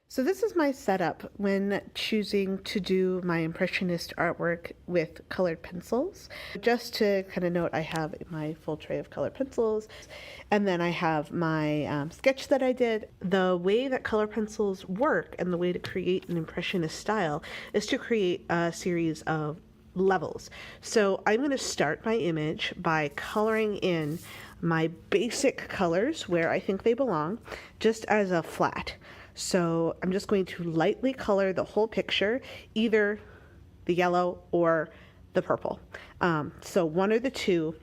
So this is my setup when choosing to do my impressionist artwork with colored pencils. Just to kind of note, I have my full tray of colored pencils, and then I have my sketch that I did. The way that color pencils work and the way to create an impressionist style is to create a series of levels. So I'm going to start my image by coloring in my basic colors where I think they belong, just as a flat. So I'm just going to lightly color the whole picture, either the yellow or the purple. So one or the two.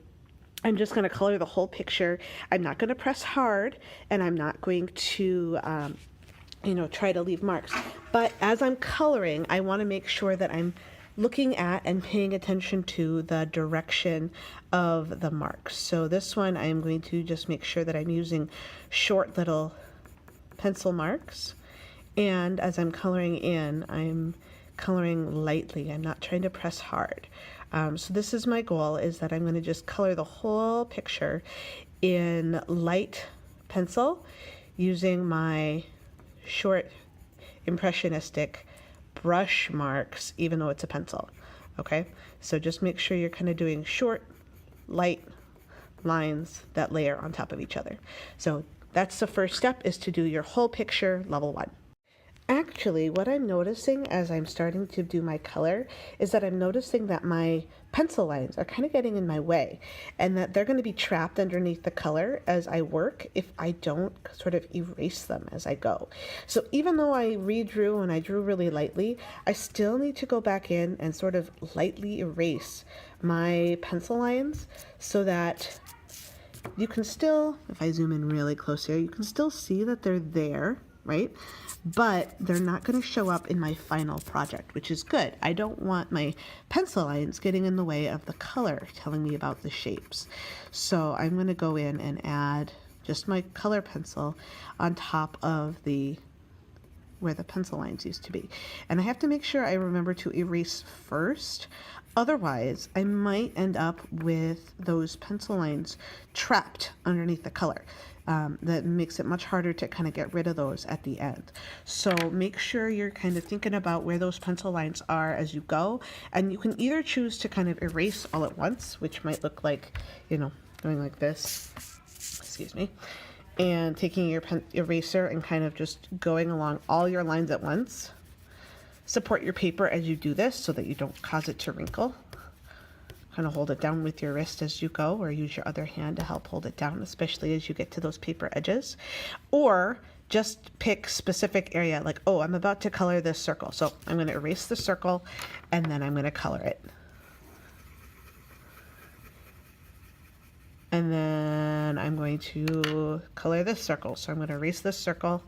I'm just going to color the whole picture. I'm not going to press hard, and I'm not going to try to leave marks. But as I'm coloring, I want to make sure that I'm looking at and paying attention to the direction of the marks. So this one, I am going to just make sure that I'm using short little pencil marks, and as I'm coloring in, I'm coloring lightly. I'm not trying to press hard. So this is my goal, is that I'm going to just color the whole picture in light pencil using my short impressionistic brush marks, even though it's a pencil. Okay, so just make sure you're kind of doing short, light lines that layer on top of each other. So that's the first step, is to do your whole picture level 1. Actually, what I'm noticing as I'm starting to do my color is that I'm noticing that my pencil lines are kind of getting in my way, and that they're going to be trapped underneath the color as I work if I don't sort of erase them as I go. So even though I redrew and I drew really lightly, I still need to go back in and sort of lightly erase my pencil lines so that you can still, if I zoom in really close here, you can still see that they're there, right? But they're not going to show up in my final project, which is good. I don't want my pencil lines getting in the way of the color telling me about the shapes. So I'm going to go in and add just my color pencil on top of where the pencil lines used to be. And I have to make sure I remember to erase first. Otherwise, I might end up with those pencil lines trapped underneath the color. That makes it much harder to kind of get rid of those at the end. So make sure you're kind of thinking about where those pencil lines are as you go. And you can either choose to kind of erase all at once, which might look like, going like this, excuse me, and taking your eraser and kind of just going along all your lines at once. Support your paper as you do this so that you don't cause it to wrinkle. Kind of hold it down with your wrist as you go, or use your other hand to help hold it down, especially as you get to those paper edges. Or just pick specific area, like, oh, I'm about to color this circle. So I'm going to erase the circle and then I'm going to color it. And then I'm going to color this circle. So I'm going to erase this circle.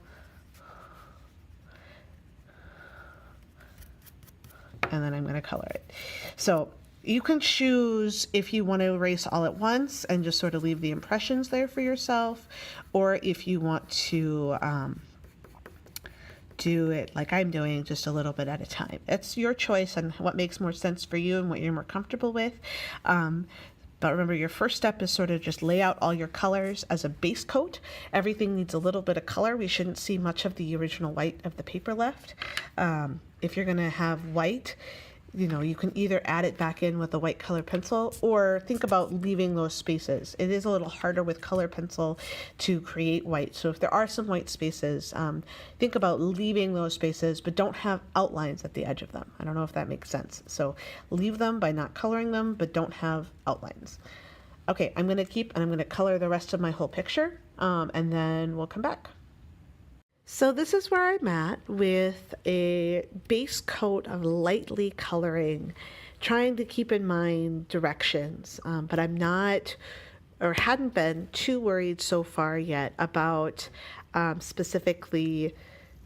And then I'm going to color it. So you can choose if you want to erase all at once and just sort of leave the impressions there for yourself, or if you want to do it like I'm doing, just a little bit at a time. It's your choice and what makes more sense for you and what you're more comfortable with. But remember, your first step is sort of just lay out all your colors as a base coat. Everything needs a little bit of color. We shouldn't see much of the original white of the paper left. If you're going to have white, you can either add it back in with a white color pencil or think about leaving those spaces. It is a little harder with color pencil to create white. So if there are some white spaces, think about leaving those spaces, but don't have outlines at the edge of them. I don't know if that makes sense. So leave them by not coloring them, but don't have outlines. Okay, I'm going to color the rest of my whole picture, and then we'll come back. So this is where I'm at with a base coat of lightly coloring, trying to keep in mind directions, but I'm not, or hadn't been, too worried so far yet about specifically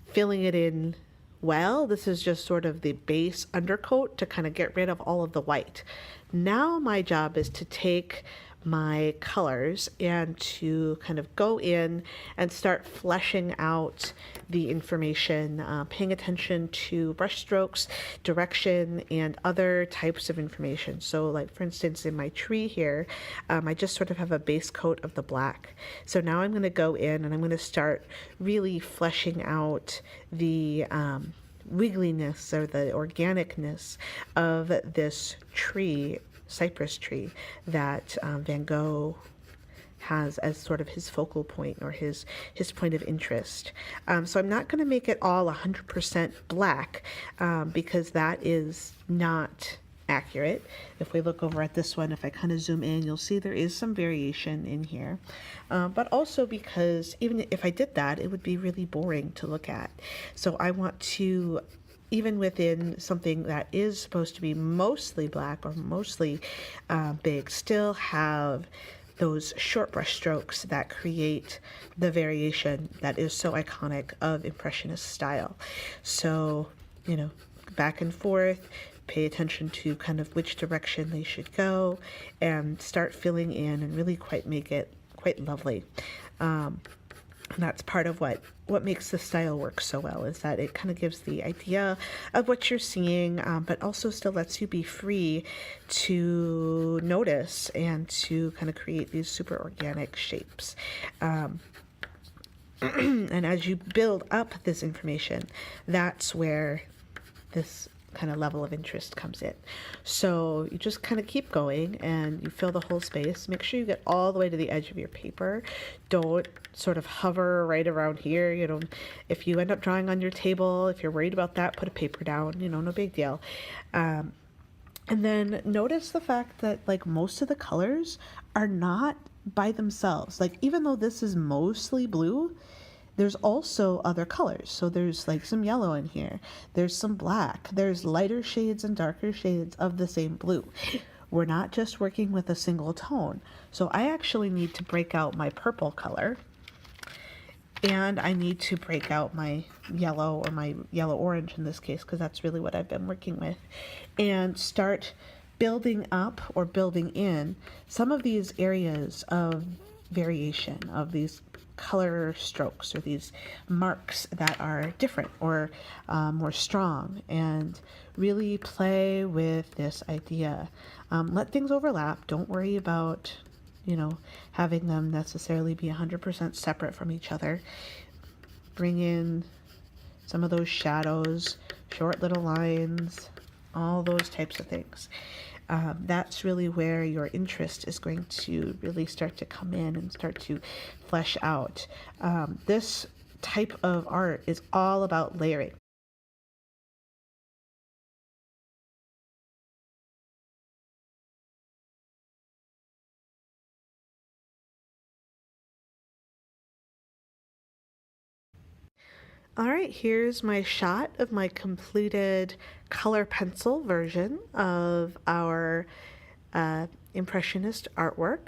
filling it in well. This is just sort of the base undercoat to kind of get rid of all of the white. Now my job is to take my colors and to kind of go in and start fleshing out the information, paying attention to brush strokes, direction, and other types of information. So like for instance, in my tree here, I just sort of have a base coat of the black. So now I'm going to go in and I'm going to start really fleshing out the wiggliness or the organicness of this tree, cypress tree, that Van Gogh has as sort of his focal point or his point of interest. So I'm not going to make it all 100% black because that is not accurate. If we look over at this one, if I kind of zoom in, you'll see there is some variation in here. But also because even if I did that, it would be really boring to look at. So I want to, even within something that is supposed to be mostly black or mostly big, still have those short brush strokes that create the variation that is so iconic of Impressionist style. So, you know, back and forth, pay attention to kind of which direction they should go, and start filling in and really make it quite lovely. And that's part of what makes the style work so well, is that it kind of gives the idea of what you're seeing, but also still lets you be free to notice and to kind of create these super organic shapes. And as you build up this information, that's where this kind of level of interest comes in. So you just kind of keep going and you fill the whole space. Make sure you get all the way to the edge of your paper. Don't sort of hover right around here. You know, if you end up drawing on your table, if you're worried about that, put a paper down, you know, no big deal. And then notice the fact that like most of the colors are not by themselves. Like even though this is mostly blue, there's also other colors. So there's like some yellow in here. There's some black. There's lighter shades and darker shades of the same blue. We're not just working with a single tone. So I actually need to break out my purple color, and I need to break out my yellow, or my yellow orange in this case, because that's really what I've been working with, and start building up or building in some of these areas of variation, of these color strokes or these marks that are different or more strong, and really play with this idea. Let things overlap. Don't worry about, you know, having them necessarily be 100% separate from each other. Bring in some of those shadows, short little lines, all those types of things. That's really where your interest is going to really start to come in and start to flesh out. This type of art is all about layering. All right, here's my shot of my completed color pencil version of our Impressionist artwork.